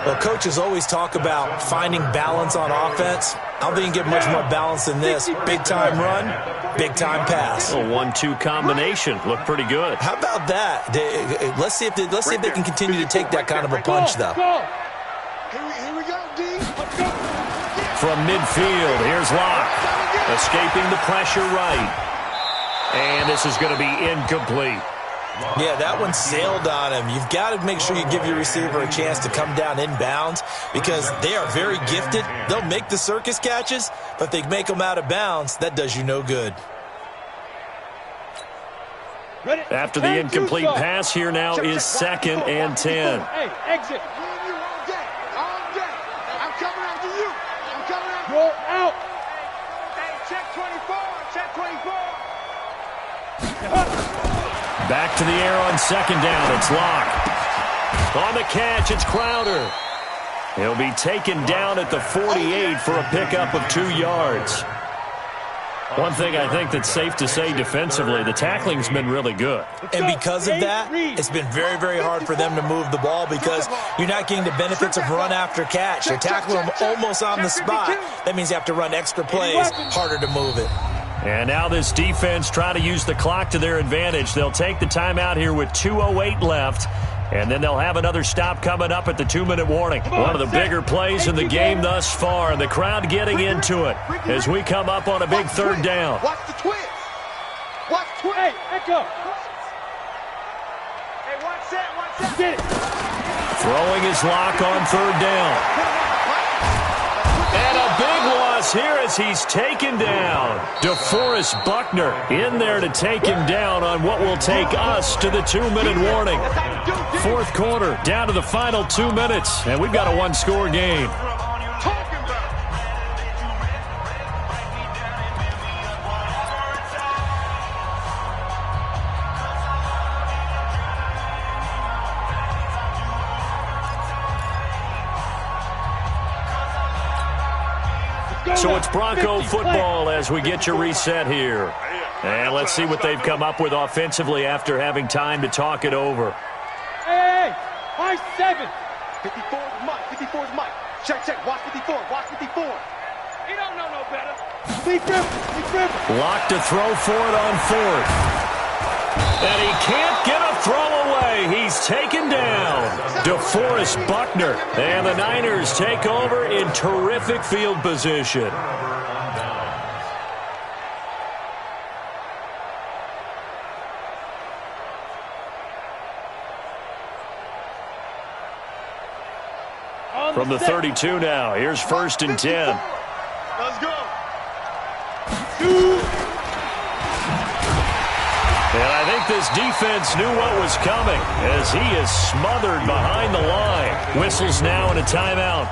[SPEAKER 4] Well, coaches always talk about finding balance on offense. I don't think you can get much more balance than this. Big-time run, big-time pass.
[SPEAKER 2] A 1-2 combination. Looked pretty good.
[SPEAKER 4] How about that? Let's see if they can continue to take that kind of a punch, though.
[SPEAKER 7] Here we go, D. Let's go.
[SPEAKER 2] From midfield, here's Locke. Escaping the pressure right. And this is going to be incomplete.
[SPEAKER 4] Yeah, that one sailed on him. You've got to make sure you give your receiver a chance to come down inbounds because they are very gifted. They'll make the circus catches, but if they make them out of bounds, that does you no good.
[SPEAKER 2] After the incomplete pass, here now is 2nd and 10.
[SPEAKER 7] Hey, exit. All day. I'm coming after you. I'm coming after you.
[SPEAKER 3] Roll out.
[SPEAKER 7] Hey, check 24. Check 24.
[SPEAKER 2] Back to the air on 2nd down. It's Locke. On the catch, it's Crowder. He'll be taken down at the 48 for a pickup of 2 yards. One thing I think that's safe to say defensively, the tackling's been really good.
[SPEAKER 4] And because of that, it's been very, very hard for them to move the ball because you're not getting the benefits of run after catch. You're tackling them almost on the spot. That means you have to run extra plays, harder to move it.
[SPEAKER 2] And now this defense trying to use the clock to their advantage. They'll take the timeout here with 2:08 left. And then they'll have another stop coming up at the 2-minute warning. One of the bigger plays in the game thus far. And the crowd getting into it as we come up on a big 3rd down.
[SPEAKER 7] Watch the twist. Watch the twist.
[SPEAKER 3] Hey, echo.
[SPEAKER 7] Hey, watch that.
[SPEAKER 3] Get it.
[SPEAKER 2] Throwing his Lock on 3rd down. And a big loss here as he's taken down. DeForest Buckner in there to take him down on what will take us to the 2-minute warning. 4th quarter, down to the final 2 minutes, and we've got a 1-score game. So it's Bronco football as we get you reset here. And let's see what they've come up with offensively after having time to talk it over.
[SPEAKER 3] Hey, high 7.
[SPEAKER 7] 54 is Mike. 54 is Mike. Check. Watch 54. Watch 54.
[SPEAKER 3] He don't know no better. Leaf River.
[SPEAKER 2] Lock to throw for it on 4th. And he can't get a throw away. He's taken down. DeForest Buckner. And the Niners take over in terrific field position. From the 32 now, here's 1st and 10.
[SPEAKER 7] Let's go.
[SPEAKER 2] And I think this defense knew what was coming as he is smothered behind the line. Whistles now and a timeout.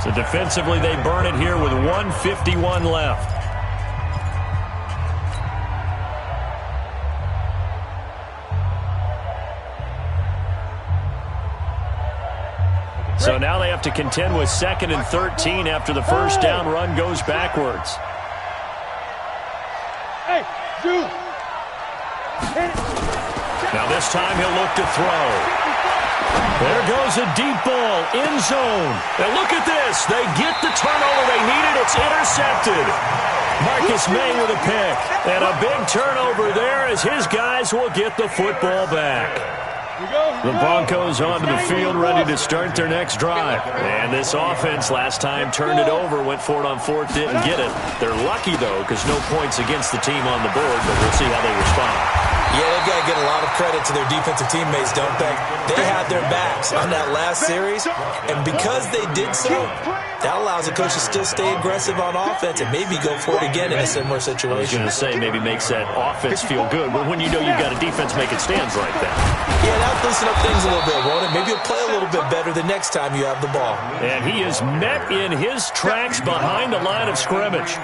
[SPEAKER 2] So defensively, they burn it here with 1:51 left. So now they have to contend with 2nd and 13 after the 1st down run goes backwards.
[SPEAKER 3] Hey, you.
[SPEAKER 2] Now this time he'll look to throw. There goes a deep ball, end zone. And look at this. They get the turnover they needed. It's intercepted. Marcus May with a pick. And a big turnover there as his guys will get the football back. The Broncos onto the field ready to start their next drive. And this offense last time turned it over, went for it on 4th, didn't get it. They're lucky, though, because no points against the team on the board, but we'll see how they respond.
[SPEAKER 4] Yeah, they've got to get a lot of credit to their defensive teammates, don't they? They had their backs on that last series, and because they did so, that allows the coach to still stay aggressive on offense and maybe go for it again in a similar
[SPEAKER 2] I was
[SPEAKER 4] situation.
[SPEAKER 2] going to say maybe makes that offense feel good, but when you know you've got a defense making stands like that.
[SPEAKER 4] Yeah, that'll loosen up things a little bit, won't it? Maybe you'll play a little bit better the next time you have the ball.
[SPEAKER 2] And he is met in his tracks behind the line of scrimmage.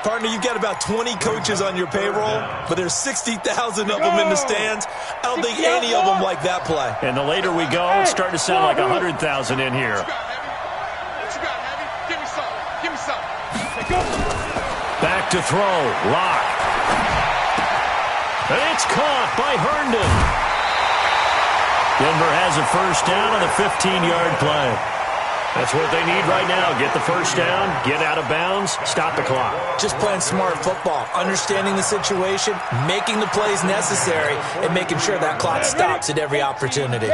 [SPEAKER 4] Partner, you've got about 20 coaches on your payroll, but there's 60,000 of them in the stands. I don't think any of them like that play.
[SPEAKER 2] And the later we go, it's starting to sound like 100,000 in here.
[SPEAKER 7] What you got, Heavy? Give me some. Give me some.
[SPEAKER 2] Back to throw. Lock. And it's caught by Herndon. Denver has a 1st down on a 15-yard play. That's what they need right now. Get the first down, get out of bounds, stop the clock.
[SPEAKER 4] Just playing smart football, understanding the situation, making the plays necessary, and making sure that clock stops at every opportunity.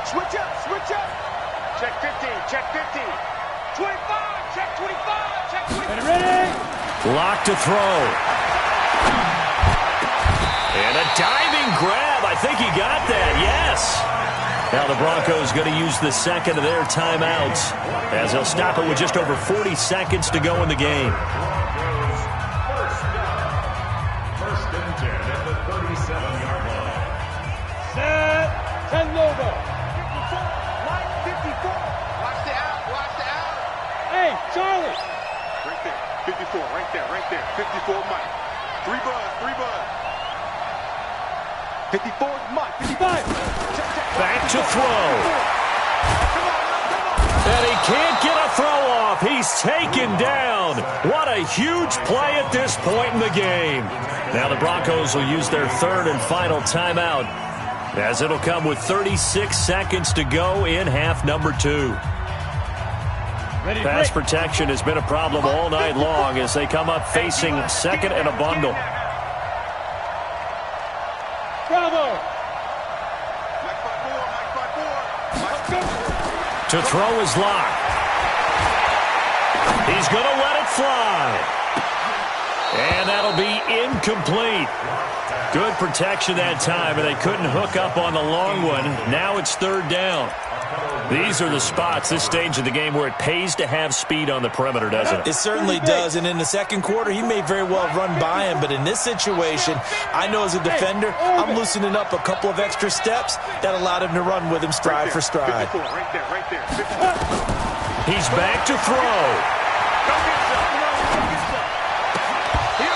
[SPEAKER 6] Switch up, switch up. Check 15, check 15. 25, check 25, check 25.
[SPEAKER 3] Ready?
[SPEAKER 2] Lock to throw. And a diving grab. I think he got that, yes. Now the Broncos going to use the second of their timeouts as they'll stop it with just over 40 seconds to go in the game.
[SPEAKER 5] First and 10 at the 37-yard line.
[SPEAKER 3] Set. 10 logo.
[SPEAKER 6] 54, Mike 54. Watch the out, watch the out.
[SPEAKER 3] Hey, Charlie.
[SPEAKER 6] Right there, 54, right there, right there. 54, Mike. 3 buzz. 54 is Mike, 55.
[SPEAKER 2] Back to throw. And he can't get a throw off. He's taken down. What a huge play at this point in the game. Now the Broncos will use their third and final timeout, as it'll come with 36 seconds to go in half number 2. Pass protection has been a problem all night long as they come up facing second and a bundle.
[SPEAKER 3] Bravo.
[SPEAKER 2] To throw his lock. He's going to let it fly. And that'll be incomplete. Good protection that time, and they couldn't hook up on the long one. Now it's third down. These are the spots, this stage of the game, where it pays to have speed on the perimeter, doesn't it?
[SPEAKER 4] It certainly does, and in the second quarter, he may very well run by him, but in this situation, I know as a defender, I'm loosening up a couple of extra steps that allowed him to run with him stride for stride.
[SPEAKER 6] 54, right there.
[SPEAKER 2] He's back to throw.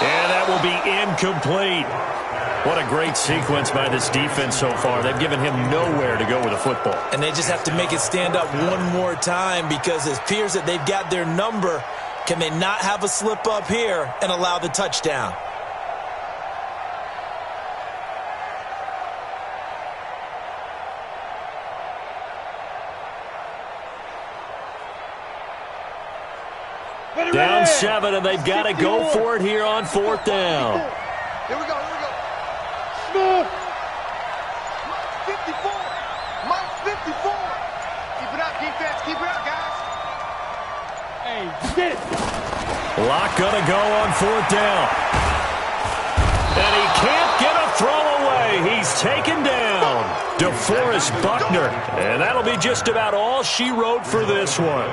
[SPEAKER 2] And that will be incomplete. What a great sequence by this defense so far. They've given him nowhere to go with the football.
[SPEAKER 4] And they just have to make it stand up one more time, because it appears that they've got their number. Can they not have a slip up here and allow the touchdown?
[SPEAKER 2] Down 7, and they've got to go for it here on fourth down.
[SPEAKER 6] Here we go. Smooth. 54. Mike 54. Keep it up, defense. Keep it up, guys.
[SPEAKER 3] Hey, get it.
[SPEAKER 2] Lock gonna go on fourth down. And he can't get a throw away. He's taken down. DeForest Buckner. And that'll be just about all she wrote for this one.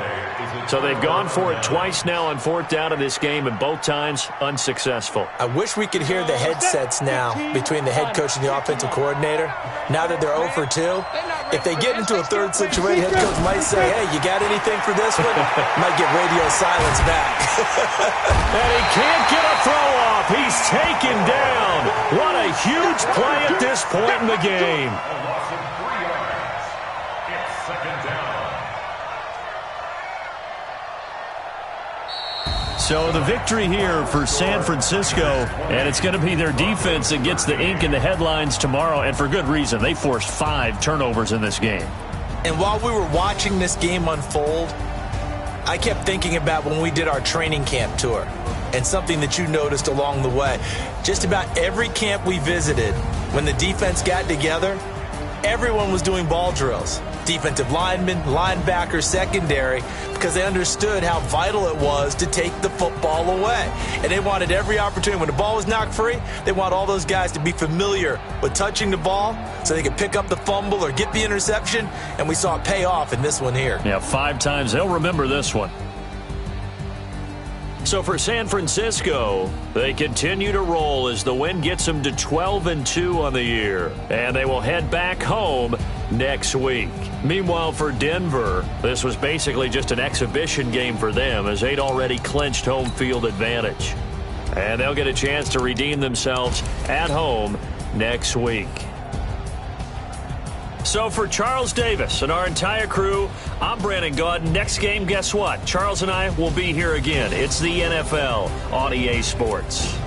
[SPEAKER 2] So they've gone for it twice now on fourth down in this game, and both times unsuccessful.
[SPEAKER 4] I wish we could hear the headsets now between the head coach and the offensive coordinator. Now that they're 0 for 2, if they get into a third situation, head coach might say, hey, you got anything for this one? Might get radio silence back.
[SPEAKER 2] And he can't get a throw off. He's taken down. What a huge play at this point in the game.
[SPEAKER 5] It's second down.
[SPEAKER 2] So the victory here for San Francisco, and it's going to be their defense that gets the ink in the headlines tomorrow, and for good reason. They forced 5 turnovers in this game.
[SPEAKER 4] And while we were watching this game unfold, I kept thinking about when we did our training camp tour, and something that you noticed along the way. Just about every camp we visited, when the defense got together, everyone was doing ball drills. Defensive linemen, linebackers, secondary, because they understood how vital it was to take the football away. And they wanted every opportunity. When the ball was knocked free, they want all those guys to be familiar with touching the ball so they could pick up the fumble or get the interception, and we saw it pay off in this one here.
[SPEAKER 2] Yeah, 5 times. They'll remember this one. So for San Francisco, they continue to roll as the win gets them to 12-2 on the year. And they will head back home next week. Meanwhile, for Denver, this was basically just an exhibition game for them as they'd already clinched home field advantage. And they'll get a chance to redeem themselves at home next week. So for Charles Davis and our entire crew, I'm Brandon Gaudin. Next game, guess what? Charles and I will be here again. It's the NFL on EA Sports.